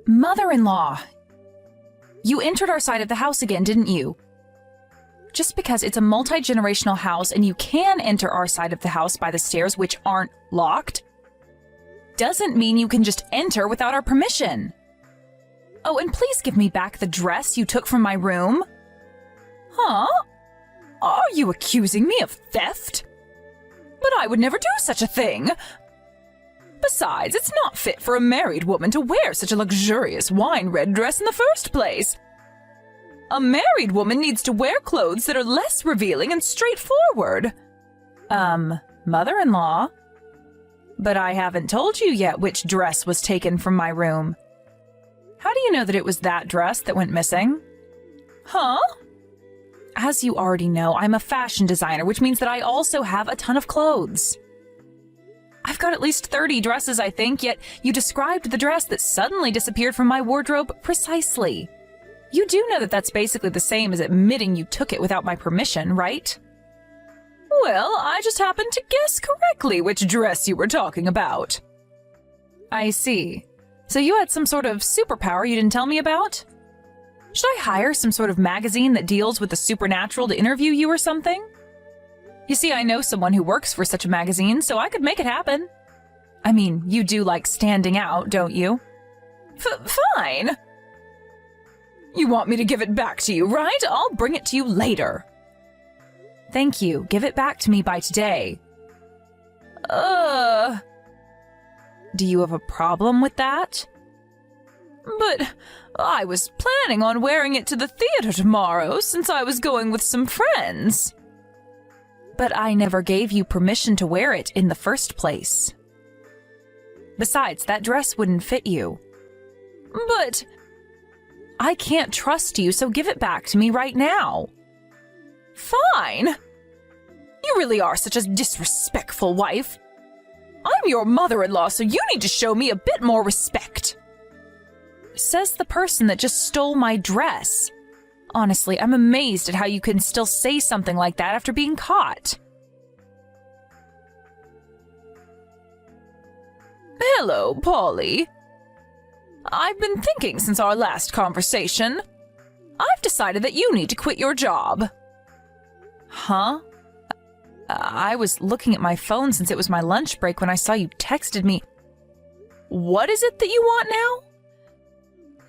Mother-in-law! You entered our side of the house again, didn't you? Just because it's a multi-generational house and you can enter our side of the house by the stairs, which aren't locked, doesn't mean you can just enter without our permission. Oh, and please give me back the dress you took from my room. Huh? Are you accusing me of theft? But I would never do such a thing. Besides, it's not fit for a married woman to wear such a luxurious wine-red dress in the first place. A married woman needs to wear clothes that are less revealing and straightforward. Mother-in-law? But I haven't told you yet which dress was taken from my room. How do you know that it was that dress that went missing? Huh? As you already know, I'm a fashion designer, which means that I also have a ton of clothes. I've got at least 30 dresses, I think, yet you described the dress that suddenly disappeared from my wardrobe precisely. You do know that that's basically the same as admitting you took it without my permission, right? Well, I just happened to guess correctly which dress you were talking about. I see. So you had some sort of superpower you didn't tell me about? Should I hire some sort of magazine that deals with the supernatural to interview you or something? You see, I know someone who works for such a magazine, so I could make it happen. I mean, you do like standing out, don't you? Fine. You want me to give it back to you, right? I'll bring it to you later. Thank you. Give it back to me by today. Do you have a problem with that? But I was planning on wearing it to the theater tomorrow since I was going with some friends. But I never gave you permission to wear it in the first place. Besides, that dress wouldn't fit you. But I can't trust you, so give it back to me right now. Fine. You really are such a disrespectful wife. I'm your mother-in-law, so you need to show me a bit more respect. Says the person that just stole my dress. Honestly, I'm amazed at how you can still say something like that after being caught. Hello, Polly. I've been thinking since our last conversation. I've decided that you need to quit your job. Huh? I was looking at my phone since it was my lunch break when I saw you texted me. What is it that you want now?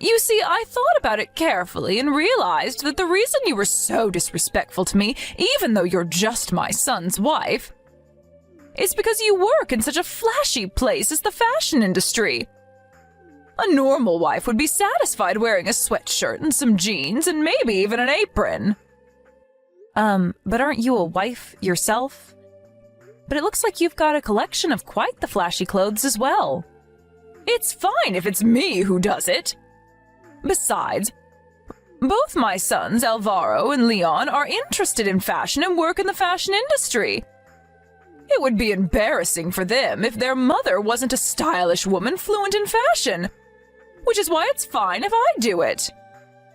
You see, I thought about it carefully and realized that the reason you were so disrespectful to me, even though you're just my son's wife, is because you work in such a flashy place as the fashion industry. A normal wife would be satisfied wearing a sweatshirt and some jeans and maybe even an apron. But aren't you a wife yourself? But it looks like you've got a collection of quite the flashy clothes as well. It's fine if it's me who does it. Besides, both my sons, Alvaro and Leon, are interested in fashion and work in the fashion industry. It would be embarrassing for them if their mother wasn't a stylish woman fluent in fashion, which is why it's fine if I do it.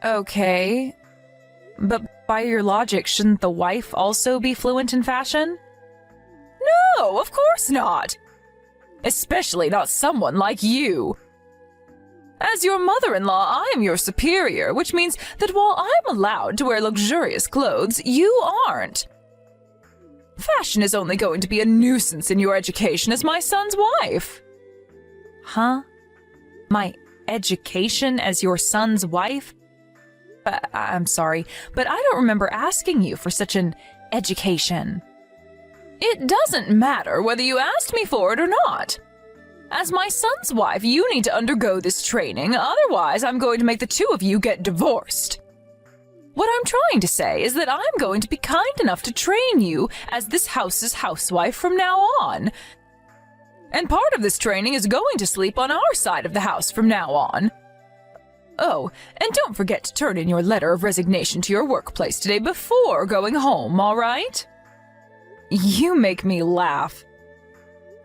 Okay, but by your logic, shouldn't the wife also be fluent in fashion? No, of course not. Especially not someone like you. As your mother-in-law, I am your superior, which means that while I'm allowed to wear luxurious clothes, you aren't. Fashion is only going to be a nuisance in your education as my son's wife. Huh? My education as your son's wife? I'm sorry, but I don't remember asking you for such an education. It doesn't matter whether you asked me for it or not. As my son's wife, you need to undergo this training, otherwise I'm going to make the two of you get divorced. What I'm trying to say is that I'm going to be kind enough to train you as this house's housewife from now on. And part of this training is going to sleep on our side of the house from now on. Oh, and don't forget to turn in your letter of resignation to your workplace today before going home, all right? You make me laugh.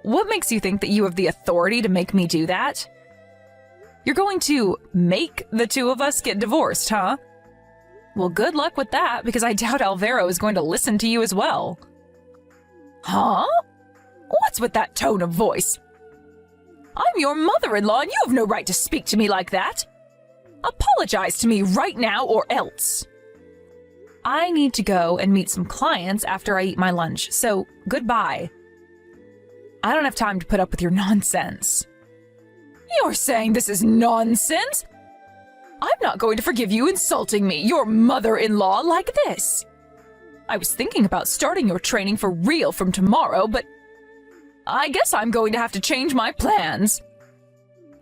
What makes you think that you have the authority to make me do that? You're going to make the two of us get divorced, huh? Well, good luck with that, because I doubt Alvaro is going to listen to you as well. Huh? What's with that tone of voice? I'm your mother-in-law and you have no right to speak to me like that. Apologize to me right now or else. I need to go and meet some clients after I eat my lunch, so goodbye. I don't have time to put up with your nonsense. You're saying this is nonsense? I'm not going to forgive you insulting me, your mother-in-law, like this. I was thinking about starting your training for real from tomorrow, but I guess I'm going to have to change my plans.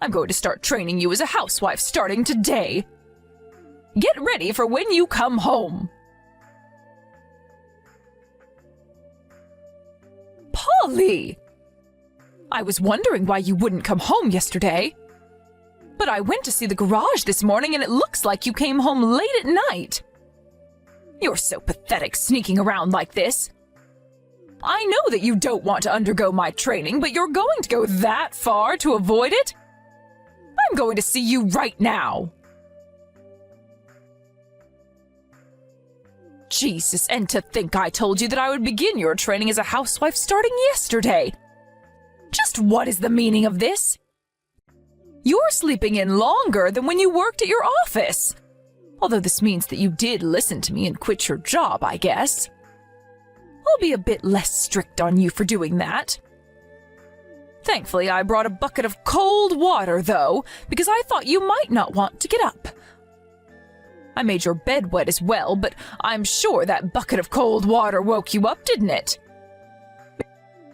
I'm going to start training you as a housewife starting today. Get ready for when you come home. Polly! I was wondering why you wouldn't come home yesterday. But I went to see the garage this morning and it looks like you came home late at night. You're so pathetic sneaking around like this. I know that you don't want to undergo my training, but you're going to go that far to avoid it? I'm going to see you right now. Jesus, and to think I told you that I would begin your training as a housewife starting yesterday. Just what is the meaning of this? You're sleeping in longer than when you worked at your office. Although this means that you did listen to me and quit your job, I guess. I'll be a bit less strict on you for doing that. Thankfully, I brought a bucket of cold water, though, because I thought you might not want to get up. I made your bed wet as well, but I'm sure that bucket of cold water woke you up, didn't it?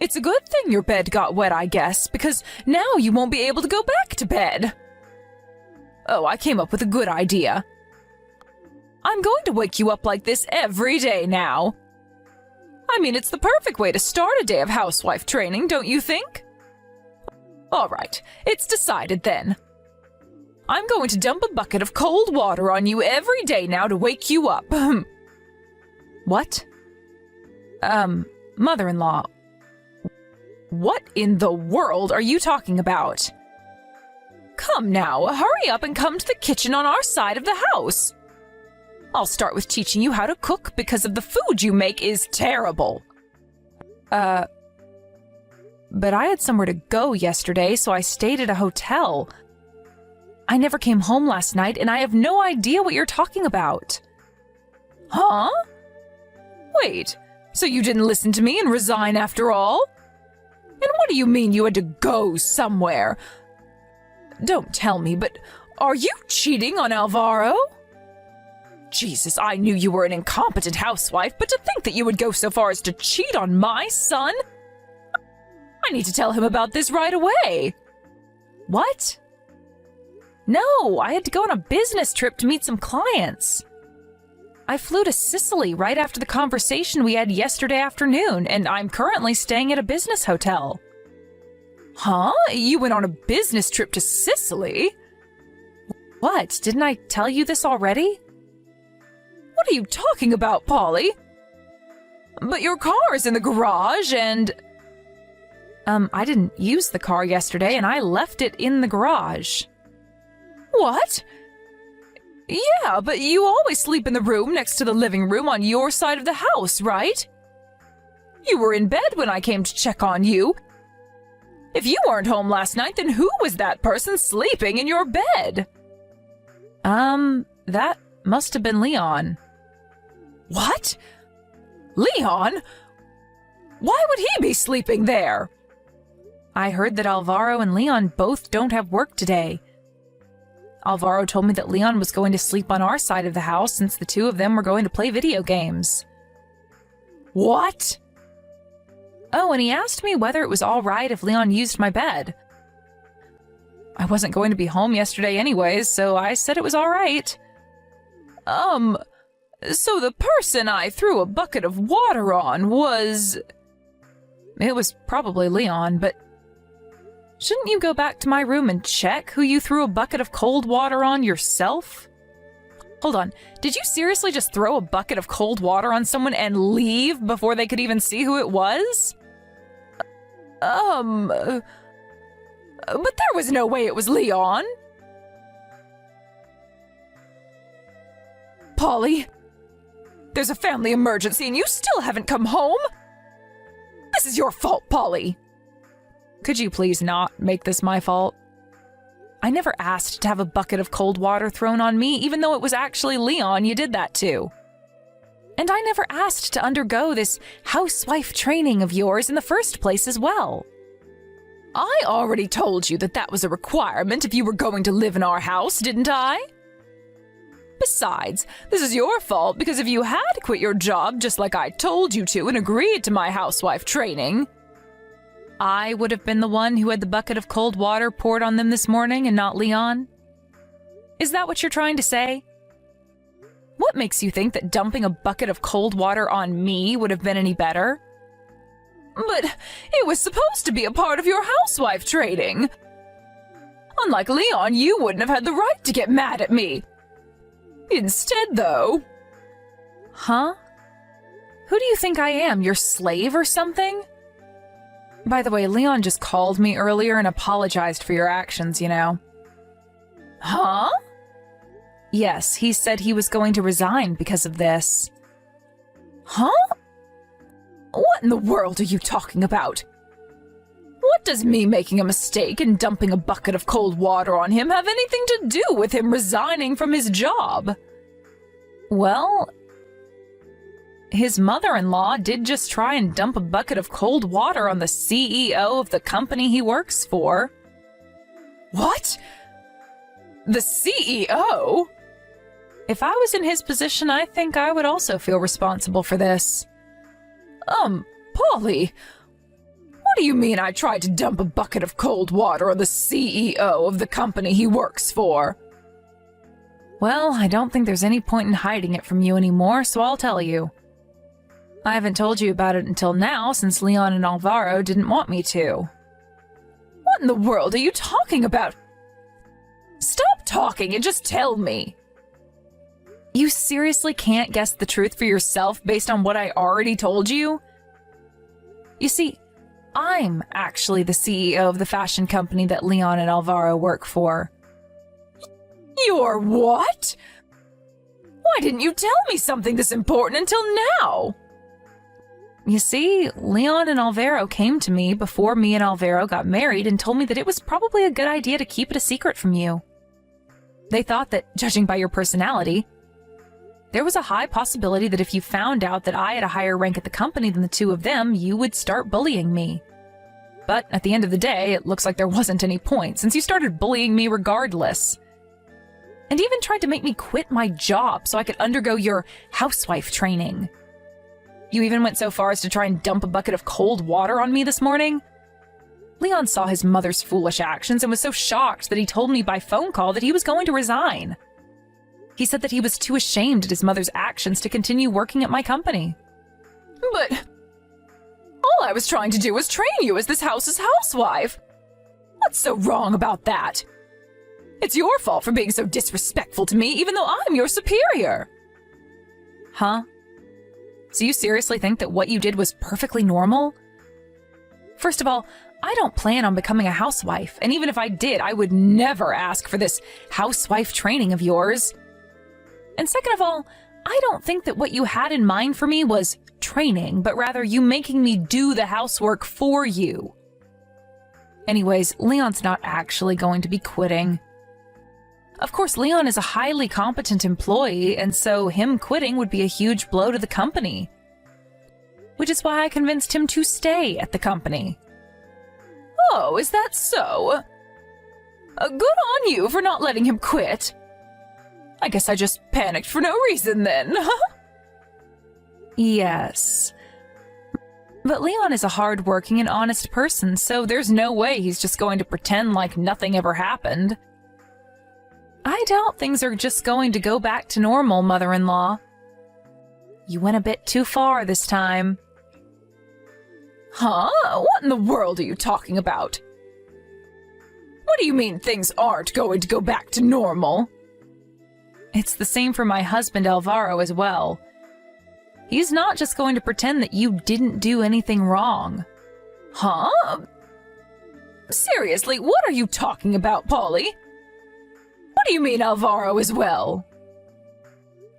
It's a good thing your bed got wet, I guess, because now you won't be able to go back to bed. Oh, I came up with a good idea. I'm going to wake you up like this every day now. I mean, it's the perfect way to start a day of housewife training, don't you think? All right, it's decided then. I'm going to dump a bucket of cold water on you every day now to wake you up. What? Mother-in-law. What in the world are you talking about? Come now, hurry up and come to the kitchen on our side of the house. I'll start with teaching you how to cook because of the food you make is terrible. But I had somewhere to go yesterday, so I stayed at a hotel. I never came home last night, and I have no idea what you're talking about. Huh? Wait, so you didn't listen to me and resign after all? And what do you mean you had to go somewhere? Don't tell me, but are you cheating on Alvaro? Jesus, I knew you were an incompetent housewife, but to think that you would go so far as to cheat on my son? I need to tell him about this right away. What? No, I had to go on a business trip to meet some clients. I flew to Sicily right after the conversation we had yesterday afternoon, and I'm currently staying at a business hotel. Huh? You went on a business trip to Sicily? What? Didn't I tell you this already? What are you talking about, Polly? But your car is in the garage and... I didn't use the car yesterday and I left it in the garage. What? Yeah, but you always sleep in the room next to the living room on your side of the house, right? You were in bed when I came to check on you. If you weren't home last night, then who was that person sleeping in your bed? That must have been Leon. What? Leon? Why would he be sleeping there? I heard that Alvaro and Leon both don't have work today. Alvaro told me that Leon was going to sleep on our side of the house since the two of them were going to play video games. What? Oh, and he asked me whether it was all right if Leon used my bed. I wasn't going to be home yesterday anyways, so I said it was all right. So the person I threw a bucket of water on was... It was probably Leon, but... Shouldn't you go back to my room and check who you threw a bucket of cold water on yourself? Hold on, did you seriously just throw a bucket of cold water on someone and leave before they could even see who it was? But there was no way it was Leon. Polly, there's a family emergency and you still haven't come home? This is your fault, Polly. Could you please not make this my fault? I never asked to have a bucket of cold water thrown on me, even though it was actually Leon you did that to. And I never asked to undergo this housewife training of yours in the first place as well. I already told you that that was a requirement if you were going to live in our house, didn't I? Besides, this is your fault because if you had quit your job just like I told you to and agreed to my housewife training, I would have been the one who had the bucket of cold water poured on them this morning and not Leon? Is that what you're trying to say? What makes you think that dumping a bucket of cold water on me would have been any better? But it was supposed to be a part of your housewife training. Unlike Leon, you wouldn't have had the right to get mad at me. Instead, though... Huh? Who do you think I am, your slave or something? By the way, Leon just called me earlier and apologized for your actions, you know. Huh? Yes, he said he was going to resign because of this. Huh? What in the world are you talking about? What does me making a mistake and dumping a bucket of cold water on him have anything to do with him resigning from his job? Well, his mother-in-law did just try and dump a bucket of cold water on the CEO of the company he works for. What? The CEO? If I was in his position, I think I would also feel responsible for this. Polly, what do you mean I tried to dump a bucket of cold water on the CEO of the company he works for? Well, I don't think there's any point in hiding it from you anymore, so I'll tell you. I haven't told you about it until now, since Leon and Alvaro didn't want me to. What in the world are you talking about? Stop talking and just tell me. You seriously can't guess the truth for yourself based on what I already told you? You see, I'm actually the CEO of the fashion company that Leon and Alvaro work for. You're what? Why didn't you tell me something this important until now? You see, Leon and Alvaro came to me before me and Alvaro got married and told me that it was probably a good idea to keep it a secret from you. They thought that, judging by your personality, there was a high possibility that if you found out that I had a higher rank at the company than the two of them, you would start bullying me. But at the end of the day, it looks like there wasn't any point, since you started bullying me regardless. And even tried to make me quit my job so I could undergo your housewife training. You even went so far as to try and dump a bucket of cold water on me this morning? Leon saw his mother's foolish actions and was so shocked that he told me by phone call that he was going to resign. He said that he was too ashamed at his mother's actions to continue working at my company. But all I was trying to do was train you as this house's housewife. What's so wrong about that? It's your fault for being so disrespectful to me, even though I'm your superior. Huh? So you seriously think that what you did was perfectly normal? First of all, I don't plan on becoming a housewife, and even if I did, I would never ask for this housewife training of yours. And second of all, I don't think that what you had in mind for me was training, but rather you making me do the housework for you. Anyways, Leon's not actually going to be quitting. Of course, Leon is a highly competent employee, and so him quitting would be a huge blow to the company. Which is why I convinced him to stay at the company. Oh, is that so? Good on you for not letting him quit. I guess I just panicked for no reason then. Yes. But Leon is a hard-working and honest person, so there's no way he's just going to pretend like nothing ever happened. I doubt things are just going to go back to normal, mother-in-law. You went a bit too far this time. Huh? What in the world are you talking about? What do you mean things aren't going to go back to normal? It's the same for my husband Alvaro as well. He's not just going to pretend that you didn't do anything wrong. Huh? Seriously, what are you talking about, Polly? What do you mean Alvaro as well?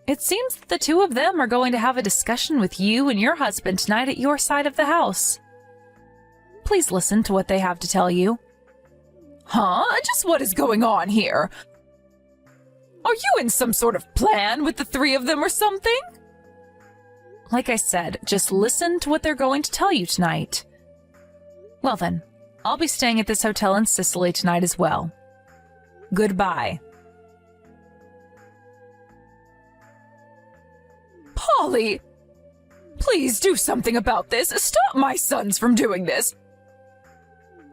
It seems that the two of them are going to have a discussion with you and your husband tonight at your side of the house. please listen to what they have to tell you. Huh? Just what is going on here? Are you in some sort of plan with the three of them or something? Like I said, just listen to what they're going to tell you tonight. Well then, I'll be staying at this hotel in Sicily tonight as well. Goodbye. Polly! Please do something about this. Stop my sons from doing this.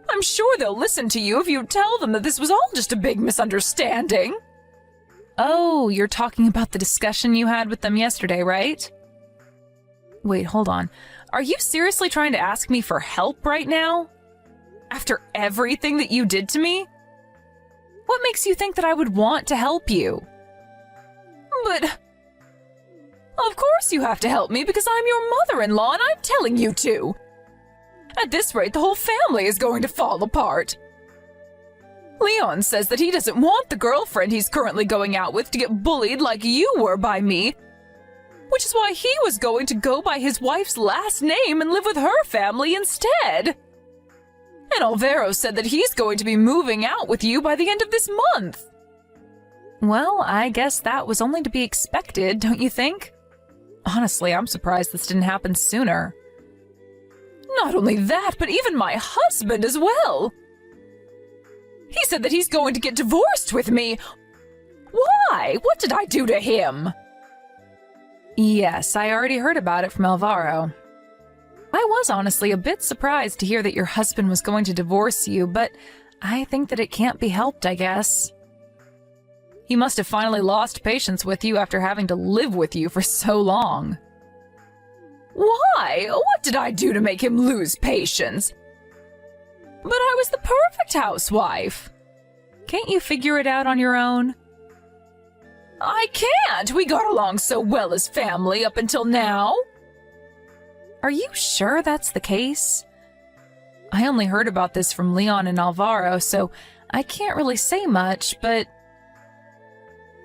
I'm sure they'll listen to you if you tell them that this was all just a big misunderstanding. Oh, you're talking about the discussion you had with them yesterday, right? Wait, hold on. Are you seriously trying to ask me for help right now? After everything that you did to me? What makes you think that I would want to help you? But... Of course you have to help me because I'm your mother-in-law and I'm telling you to. At this rate, the whole family is going to fall apart. Leon says that he doesn't want the girlfriend he's currently going out with to get bullied like you were by me, which is why he was going to go by his wife's last name and live with her family instead. And Alvaro said that he's going to be moving out with you by the end of this month. Well, I guess that was only to be expected, don't you think? Honestly, I'm surprised this didn't happen sooner. Not only that, but even my husband as well. He said that he's going to get divorced with me. Why? What did I do to him? Yes, I already heard about it from Alvaro. I was honestly a bit surprised to hear that your husband was going to divorce you, but I think that it can't be helped, I guess. He must have finally lost patience with you after having to live with you for so long. Why? What did I do to make him lose patience? But I was the perfect housewife. Can't you figure it out on your own? I can't. We got along so well as family up until now. Are you sure that's the case? I only heard about this from Leon and Alvaro, so I can't really say much, but...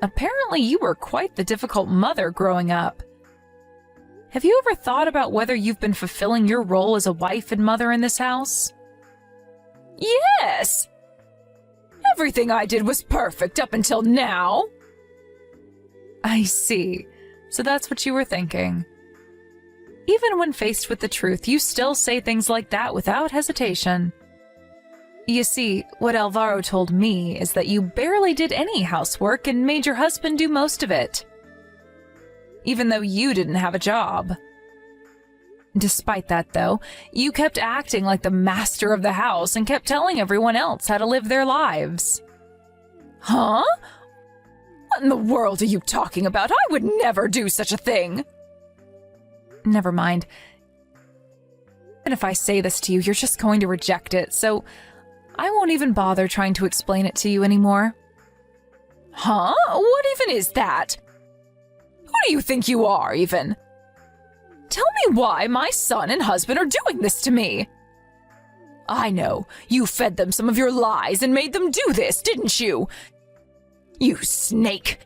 Apparently you were quite the difficult mother growing up. Have you ever thought about whether you've been fulfilling your role as a wife and mother in this house? Yes! Everything I did was perfect up until now. I see. So that's what you were thinking. Even when faced with the truth, you still say things like that without hesitation. You see, what Alvaro told me is that you barely did any housework and made your husband do most of it. Even though you didn't have a job. Despite that, though, you kept acting like the master of the house and kept telling everyone else how to live their lives. Huh? What in the world are you talking about? I would never do such a thing. Never mind. And if I say this to you, you're just going to reject it, so I won't even bother trying to explain it to you anymore. Huh? What even is that? Who do you think you are, even? Tell me why my son and husband are doing this to me. I know. You fed them some of your lies and made them do this, didn't you? You snake.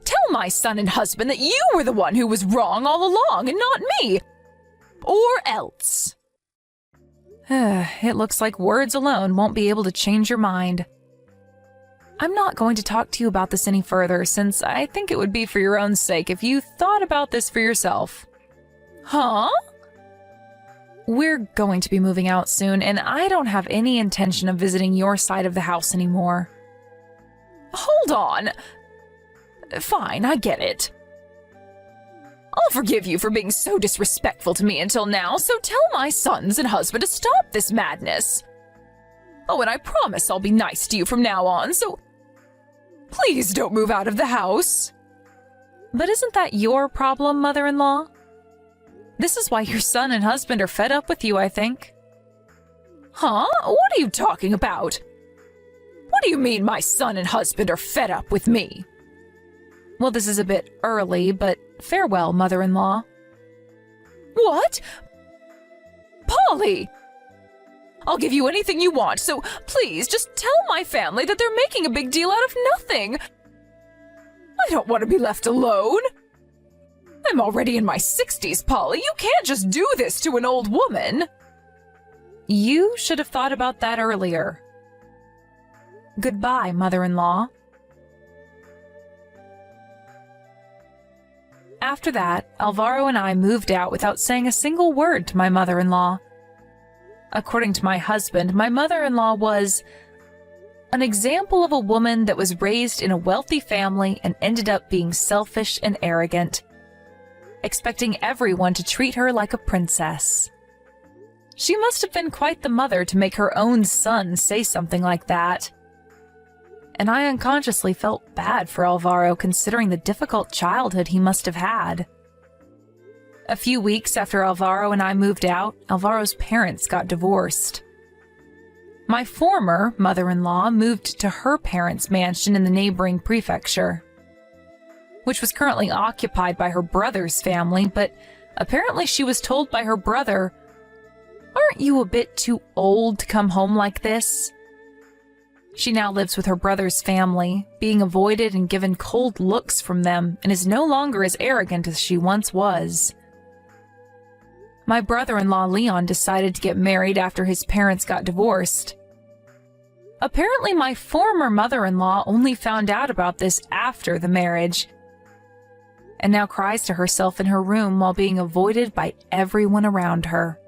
Tell my son and husband that you were the one who was wrong all along and not me. Or else. It looks like words alone won't be able to change your mind. I'm not going to talk to you about this any further, since I think it would be for your own sake if you thought about this for yourself. Huh? We're going to be moving out soon, and I don't have any intention of visiting your side of the house anymore. Hold on. Fine, I get it. I'll forgive you for being so disrespectful to me until now, so tell my sons and husband to stop this madness. Oh, and I promise I'll be nice to you from now on, so please don't move out of the house. But isn't that your problem, mother-in-law? This is why your son and husband are fed up with you, I think. Huh? What are you talking about? What do you mean my son and husband are fed up with me? Well, this is a bit early, but farewell, mother-in-law. What? Polly! I'll give you anything you want, so please just tell my family that they're making a big deal out of nothing. I don't want to be left alone. I'm already in my 60s, Polly. You can't just do this to an old woman. You should have thought about that earlier. Goodbye, mother-in-law. After that, Alvaro and I moved out without saying a single word to my mother-in-law. According to my husband, my mother-in-law was an example of a woman that was raised in a wealthy family and ended up being selfish and arrogant, expecting everyone to treat her like a princess. She must have been quite the mother to make her own son say something like that. And I unconsciously felt bad for Alvaro considering the difficult childhood he must have had. A few weeks after Alvaro and I moved out, Alvaro's parents got divorced. My former mother-in-law moved to her parents' mansion in the neighboring prefecture, which was currently occupied by her brother's family, but apparently she was told by her brother, "Aren't you a bit too old to come home like this?" She now lives with her brother's family, being avoided and given cold looks from them, and is no longer as arrogant as she once was. My brother-in-law Leon decided to get married after his parents got divorced. Apparently, my former mother-in-law only found out about this after the marriage, and now cries to herself in her room while being avoided by everyone around her.